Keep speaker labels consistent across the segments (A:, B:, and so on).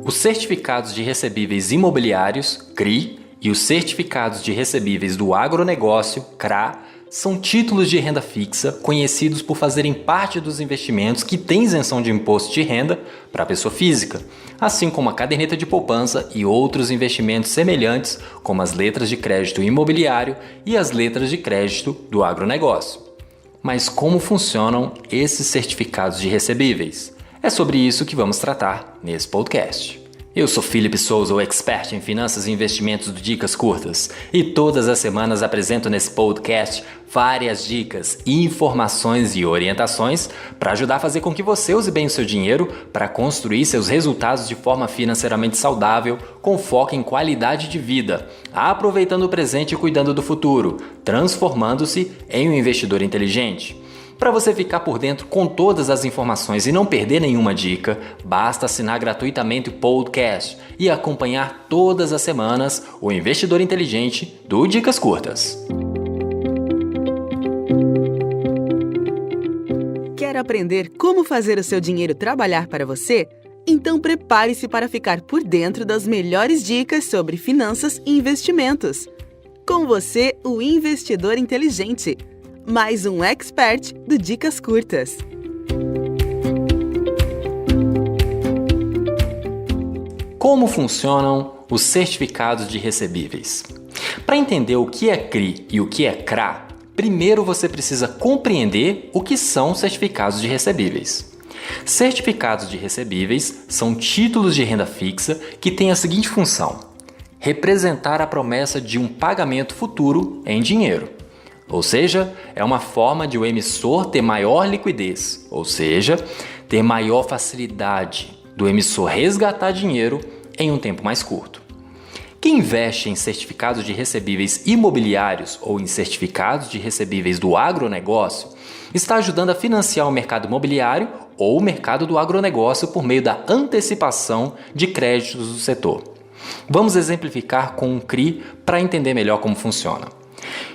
A: Os certificados de recebíveis imobiliários, CRI, e os certificados de recebíveis do agronegócio, CRA, são títulos de renda fixa conhecidos por fazerem parte dos investimentos que têm isenção de imposto de renda para a pessoa física, assim como a caderneta de poupança e outros investimentos semelhantes, como as letras de crédito imobiliário e as letras de crédito do agronegócio. Mas como funcionam esses certificados de recebíveis? É sobre isso que vamos tratar nesse podcast. Eu sou Felipe Souza, o expert em finanças e investimentos do Dicas Curtas, e todas as semanas apresento nesse podcast várias dicas, informações e orientações para ajudar a fazer com que você use bem o seu dinheiro para construir seus resultados de forma financeiramente saudável, com foco em qualidade de vida, aproveitando o presente e cuidando do futuro, transformando-se em um investidor inteligente. Para você ficar por dentro com todas as informações e não perder nenhuma dica, basta assinar gratuitamente o podcast e acompanhar todas as semanas o Investidor Inteligente do Dicas Curtas.
B: Quer aprender como fazer o seu dinheiro trabalhar para você? Então prepare-se para ficar por dentro das melhores dicas sobre finanças e investimentos. Com você, o Investidor Inteligente. Mais um expert do Dicas Curtas.
A: Como funcionam os certificados de recebíveis? Para entender o que é CRI e o que é CRA, primeiro você precisa compreender o que são certificados de recebíveis. Certificados de recebíveis são títulos de renda fixa que têm a seguinte função: representar a promessa de um pagamento futuro em dinheiro. Ou seja, é uma forma de o emissor ter maior liquidez, ou seja, ter maior facilidade do emissor resgatar dinheiro em um tempo mais curto. Quem investe em certificados de recebíveis imobiliários ou em certificados de recebíveis do agronegócio está ajudando a financiar o mercado imobiliário ou o mercado do agronegócio por meio da antecipação de créditos do setor. Vamos exemplificar com um CRI para entender melhor como funciona.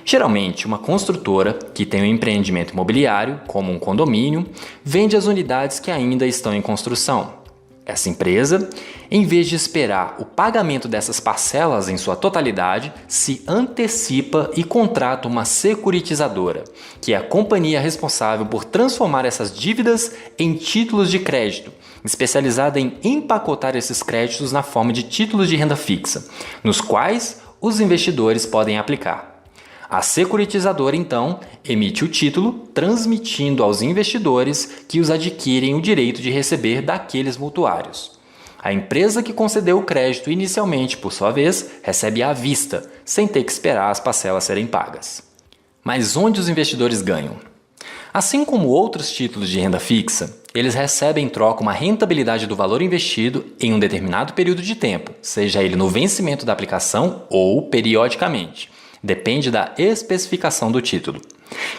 A: Geralmente, uma construtora que tem um empreendimento imobiliário, como um condomínio, vende as unidades que ainda estão em construção. Essa empresa, em vez de esperar o pagamento dessas parcelas em sua totalidade, se antecipa e contrata uma securitizadora, que é a companhia responsável por transformar essas dívidas em títulos de crédito, especializada em empacotar esses créditos na forma de títulos de renda fixa, nos quais os investidores podem aplicar. A securitizadora, então, emite o título, transmitindo aos investidores que os adquirem o direito de receber daqueles mutuários. A empresa que concedeu o crédito inicialmente, por sua vez, recebe à vista, sem ter que esperar as parcelas serem pagas. Mas onde os investidores ganham? Assim como outros títulos de renda fixa, eles recebem em troca uma rentabilidade do valor investido em um determinado período de tempo, seja ele no vencimento da aplicação ou periodicamente. Depende da especificação do título.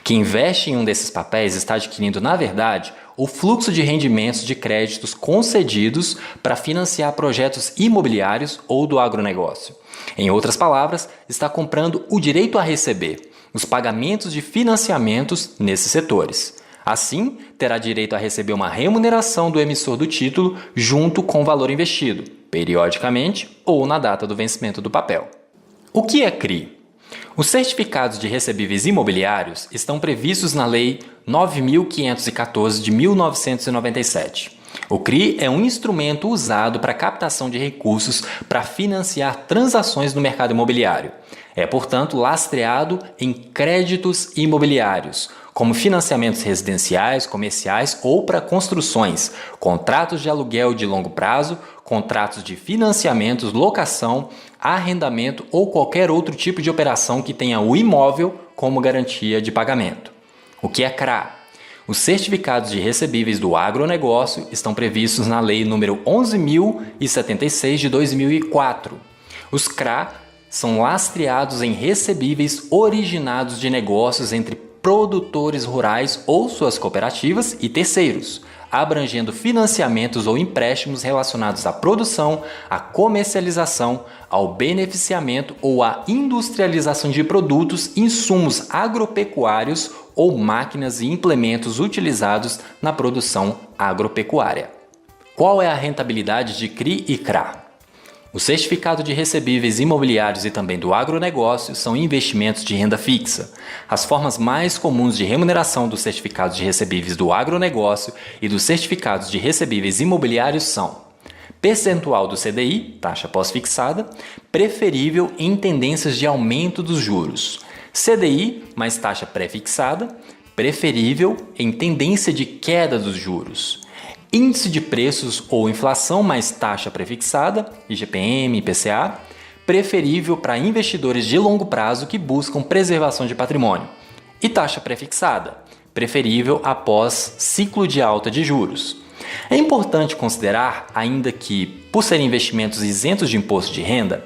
A: Quem investe em um desses papéis está adquirindo, na verdade, o fluxo de rendimentos de créditos concedidos para financiar projetos imobiliários ou do agronegócio. Em outras palavras, está comprando o direito a receber os pagamentos de financiamentos nesses setores. Assim, terá direito a receber uma remuneração do emissor do título junto com o valor investido, periodicamente ou na data do vencimento do papel. O que é CRI? Os certificados de recebíveis imobiliários estão previstos na Lei 9.514 de 1997. O CRI é um instrumento usado para captação de recursos para financiar transações no mercado imobiliário. É, portanto, lastreado em créditos imobiliários, como financiamentos residenciais, comerciais ou para construções, contratos de aluguel de longo prazo, contratos de financiamentos, locação, arrendamento ou qualquer outro tipo de operação que tenha o imóvel como garantia de pagamento. O que é CRA? Os certificados de recebíveis do agronegócio estão previstos na Lei nº 11.076 de 2004. Os CRA são lastreados em recebíveis originados de negócios entre produtores rurais ou suas cooperativas e terceiros, abrangendo financiamentos ou empréstimos relacionados à produção, à comercialização, ao beneficiamento ou à industrialização de produtos, insumos agropecuários ou máquinas e implementos utilizados na produção agropecuária. Qual é a rentabilidade de CRI e CRA? O certificado de recebíveis imobiliários e também do agronegócio são investimentos de renda fixa. As formas mais comuns de remuneração dos certificados de recebíveis do agronegócio e dos certificados de recebíveis imobiliários são: percentual do CDI, taxa pós-fixada, preferível em tendências de aumento dos juros. CDI mais taxa pré-fixada, preferível em tendência de queda dos juros. Índice de preços ou inflação mais taxa prefixada, IGPM, IPCA, preferível para investidores de longo prazo que buscam preservação de patrimônio. E taxa prefixada, preferível após ciclo de alta de juros. É importante considerar ainda que, por serem investimentos isentos de imposto de renda,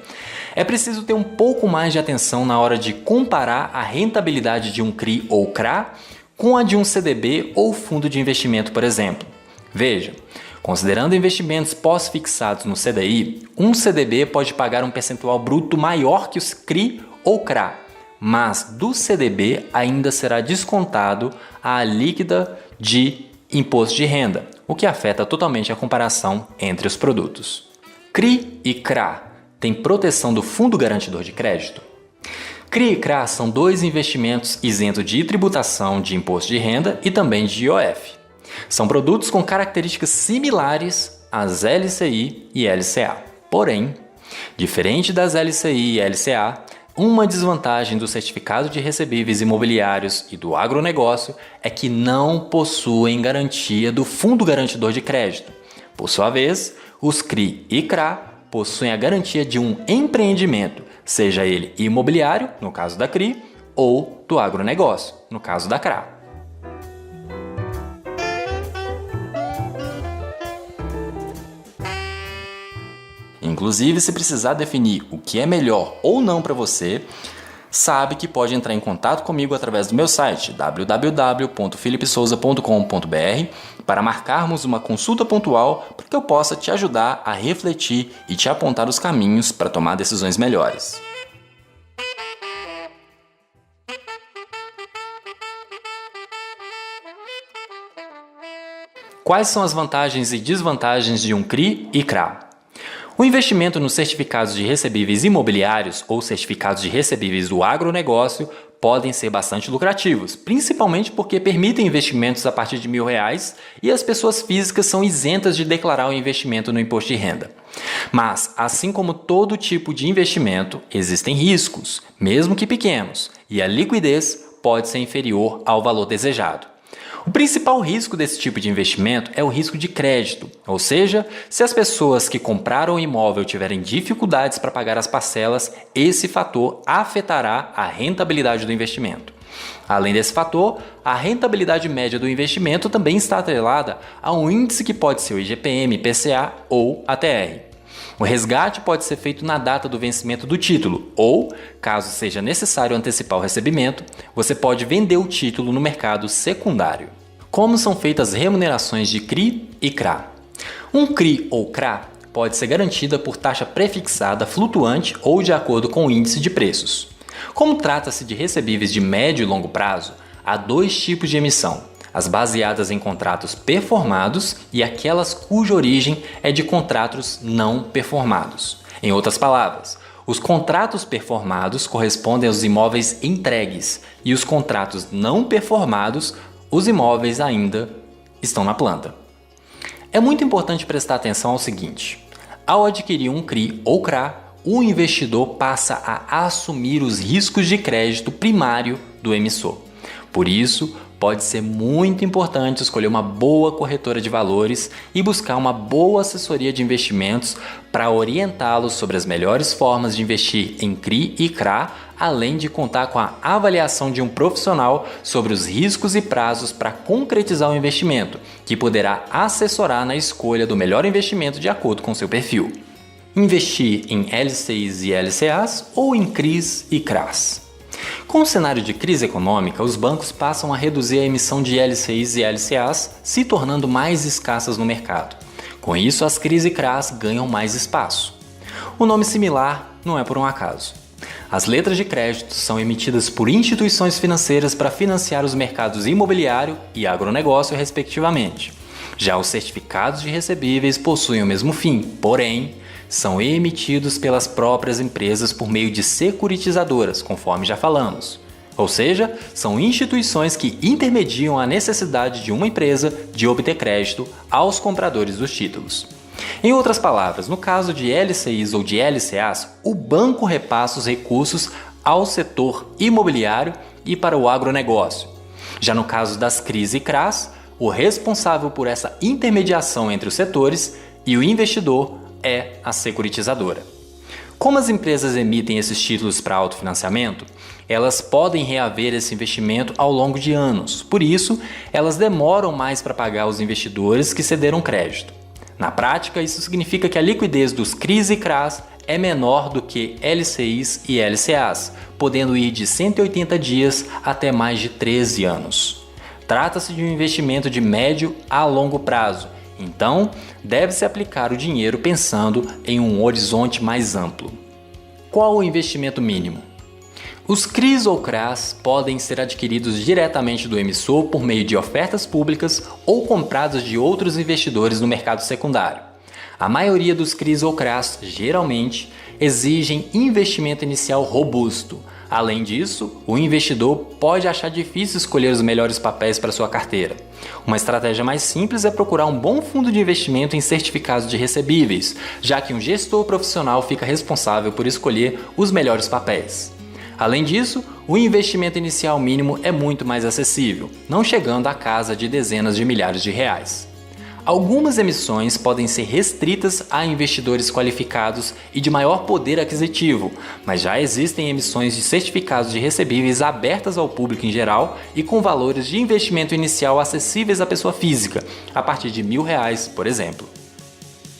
A: é preciso ter um pouco mais de atenção na hora de comparar a rentabilidade de um CRI ou CRA com a de um CDB ou fundo de investimento, por exemplo. Veja, considerando investimentos pós-fixados no CDI, um CDB pode pagar um percentual bruto maior que os CRI ou CRA, mas do CDB ainda será descontado a líquida de imposto de renda, o que afeta totalmente a comparação entre os produtos. CRI e CRA têm proteção do Fundo Garantidor de Crédito? CRI e CRA são dois investimentos isentos de tributação de imposto de renda e também de IOF. São produtos com características similares às LCI e LCA. Porém, diferente das LCI e LCA, uma desvantagem do certificado de recebíveis imobiliários e do agronegócio é que não possuem garantia do Fundo Garantidor de Crédito. Por sua vez, os CRI e CRA possuem a garantia de um empreendimento, seja ele imobiliário, no caso da CRI, ou do agronegócio, no caso da CRA. Inclusive, se precisar definir o que é melhor ou não para você, sabe que pode entrar em contato comigo através do meu site www.philipsouza.com.br para marcarmos uma consulta pontual para que eu possa te ajudar a refletir e te apontar os caminhos para tomar decisões melhores. Quais são as vantagens e desvantagens de um CRI e CRA? O investimento nos certificados de recebíveis imobiliários ou certificados de recebíveis do agronegócio podem ser bastante lucrativos, principalmente porque permitem investimentos a partir de R$1.000 e as pessoas físicas são isentas de declarar o investimento no imposto de renda. Mas, assim como todo tipo de investimento, existem riscos, mesmo que pequenos, e a liquidez pode ser inferior ao valor desejado. O principal risco desse tipo de investimento é o risco de crédito, ou seja, se as pessoas que compraram o imóvel tiverem dificuldades para pagar as parcelas, esse fator afetará a rentabilidade do investimento. Além desse fator, a rentabilidade média do investimento também está atrelada a um índice que pode ser o IGPM, IPCA ou ATR. O resgate pode ser feito na data do vencimento do título ou, caso seja necessário antecipar o recebimento, você pode vender o título no mercado secundário. Como são feitas as remunerações de CRI e CRA? Um CRI ou CRA pode ser garantida por taxa prefixada flutuante ou de acordo com o índice de preços. Como trata-se de recebíveis de médio e longo prazo, há dois tipos de emissão: as baseadas em contratos performados e aquelas cuja origem é de contratos não performados. Em outras palavras, os contratos performados correspondem aos imóveis entregues e os contratos não performados, os imóveis ainda estão na planta. É muito importante prestar atenção ao seguinte: ao adquirir um CRI ou CRA, o investidor passa a assumir os riscos de crédito primário do emissor. Por isso, pode ser muito importante escolher uma boa corretora de valores e buscar uma boa assessoria de investimentos para orientá-los sobre as melhores formas de investir em CRI e CRA, além de contar com a avaliação de um profissional sobre os riscos e prazos para concretizar o investimento, que poderá assessorar na escolha do melhor investimento de acordo com seu perfil. Investir em LCIs e LCAs ou em CRIs e CRAs? Com o cenário de crise econômica, os bancos passam a reduzir a emissão de LCIs e LCAs, se tornando mais escassas no mercado. Com isso, as CRIs e CRAs ganham mais espaço. O nome similar não é por um acaso. As letras de crédito são emitidas por instituições financeiras para financiar os mercados imobiliário e agronegócio, respectivamente. Já os certificados de recebíveis possuem o mesmo fim, porém, são emitidos pelas próprias empresas por meio de securitizadoras, conforme já falamos. Ou seja, são instituições que intermediam a necessidade de uma empresa de obter crédito aos compradores dos títulos. Em outras palavras, no caso de LCIs ou de LCAs, o banco repassa os recursos ao setor imobiliário e para o agronegócio. Já no caso das CRIs e CRAs, o responsável por essa intermediação entre os setores e o investidor é a securitizadora. Como as empresas emitem esses títulos para autofinanciamento, elas podem reaver esse investimento ao longo de anos. Por isso, elas demoram mais para pagar os investidores que cederam crédito. Na prática, isso significa que a liquidez dos CRIs e CRAs é menor do que LCIs e LCAs, podendo ir de 180 dias até mais de 13 anos. Trata-se de um investimento de médio a longo prazo, então deve-se aplicar o dinheiro pensando em um horizonte mais amplo. Qual o investimento mínimo? Os CRIs ou CRAs podem ser adquiridos diretamente do emissor por meio de ofertas públicas ou comprados de outros investidores no mercado secundário. A maioria dos CRIs ou CRAs, geralmente, exigem investimento inicial robusto. Além disso, o investidor pode achar difícil escolher os melhores papéis para sua carteira. Uma estratégia mais simples é procurar um bom fundo de investimento em certificados de recebíveis, já que um gestor profissional fica responsável por escolher os melhores papéis. Além disso, o investimento inicial mínimo é muito mais acessível, não chegando à casa de dezenas de milhares de reais. Algumas emissões podem ser restritas a investidores qualificados e de maior poder aquisitivo, mas já existem emissões de certificados de recebíveis abertas ao público em geral e com valores de investimento inicial acessíveis à pessoa física, a partir de R$1.000, por exemplo.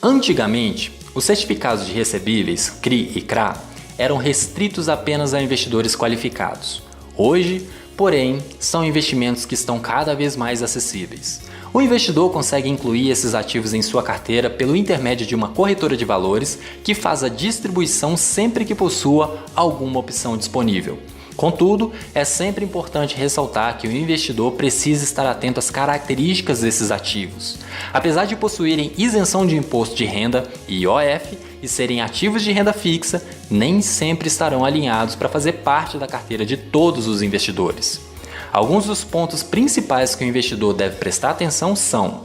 A: Antigamente, os certificados de recebíveis, CRI e CRA, eram restritos apenas a investidores qualificados. Hoje, porém, são investimentos que estão cada vez mais acessíveis. O investidor consegue incluir esses ativos em sua carteira pelo intermédio de uma corretora de valores que faz a distribuição sempre que possua alguma opção disponível. Contudo, é sempre importante ressaltar que o investidor precisa estar atento às características desses ativos. Apesar de possuírem isenção de imposto de renda (IOF) e serem ativos de renda fixa, nem sempre estarão alinhados para fazer parte da carteira de todos os investidores. Alguns dos pontos principais que o investidor deve prestar atenção são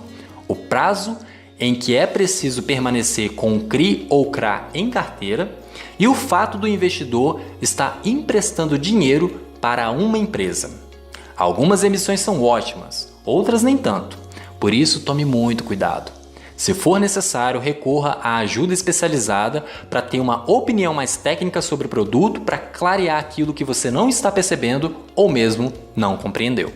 A: o prazo em que é preciso permanecer com o CRI ou CRA em carteira e o fato do investidor estar emprestando dinheiro para uma empresa. Algumas emissões são ótimas, outras nem tanto, por isso tome muito cuidado. Se for necessário, recorra à ajuda especializada para ter uma opinião mais técnica sobre o produto para clarear aquilo que você não está percebendo ou mesmo não compreendeu.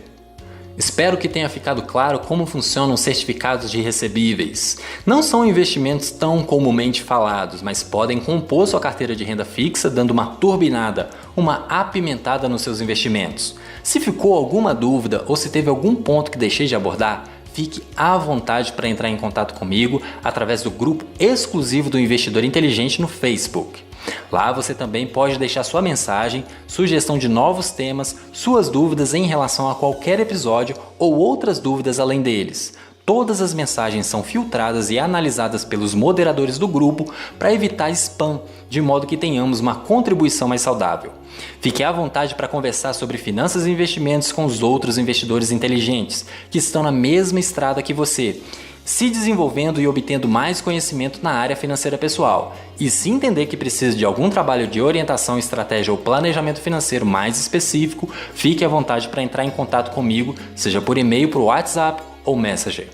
A: Espero que tenha ficado claro como funcionam os certificados de recebíveis. Não são investimentos tão comumente falados, mas podem compor sua carteira de renda fixa dando uma turbinada, uma apimentada nos seus investimentos. Se ficou alguma dúvida ou se teve algum ponto que deixei de abordar, fique à vontade para entrar em contato comigo através do grupo exclusivo do Investidor Inteligente no Facebook. Lá você também pode deixar sua mensagem, sugestão de novos temas, suas dúvidas em relação a qualquer episódio ou outras dúvidas além deles. Todas as mensagens são filtradas e analisadas pelos moderadores do grupo para evitar spam, de modo que tenhamos uma contribuição mais saudável. Fique à vontade para conversar sobre finanças e investimentos com os outros investidores inteligentes, que estão na mesma estrada que você, se desenvolvendo e obtendo mais conhecimento na área financeira pessoal. E se entender que precisa de algum trabalho de orientação, estratégia ou planejamento financeiro mais específico, fique à vontade para entrar em contato comigo, seja por e-mail, por WhatsApp ou Messenger.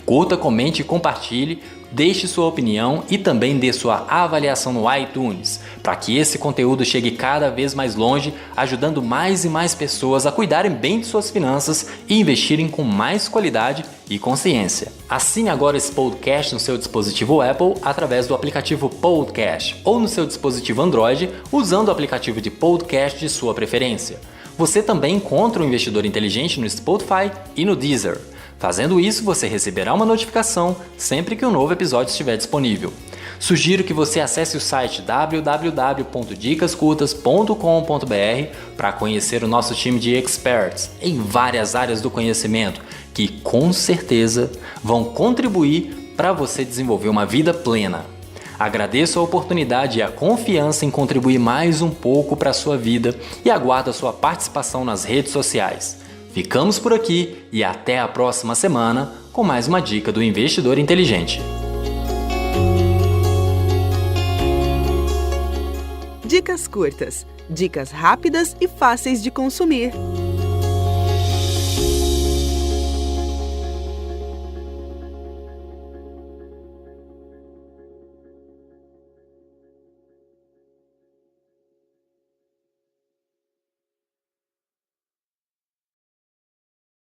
A: Curta, comente e compartilhe, deixe sua opinião e também dê sua avaliação no iTunes, para que esse conteúdo chegue cada vez mais longe, ajudando mais e mais pessoas a cuidarem bem de suas finanças e investirem com mais qualidade e consciência. Assine agora esse podcast no seu dispositivo Apple através do aplicativo Podcast ou no seu dispositivo Android usando o aplicativo de podcast de sua preferência. Você também encontra o Investidor Inteligente no Spotify e no Deezer. Fazendo isso, você receberá uma notificação sempre que um novo episódio estiver disponível. Sugiro que você acesse o site www.dicascurtas.com.br para conhecer o nosso time de experts em várias áreas do conhecimento, que que com certeza vão contribuir para você desenvolver uma vida plena. Agradeço a oportunidade e a confiança em contribuir mais um pouco para a sua vida e aguardo a sua participação nas redes sociais. Ficamos por aqui e até a próxima semana com mais uma dica do Investidor Inteligente.
B: Dicas curtas, dicas rápidas e fáceis de consumir.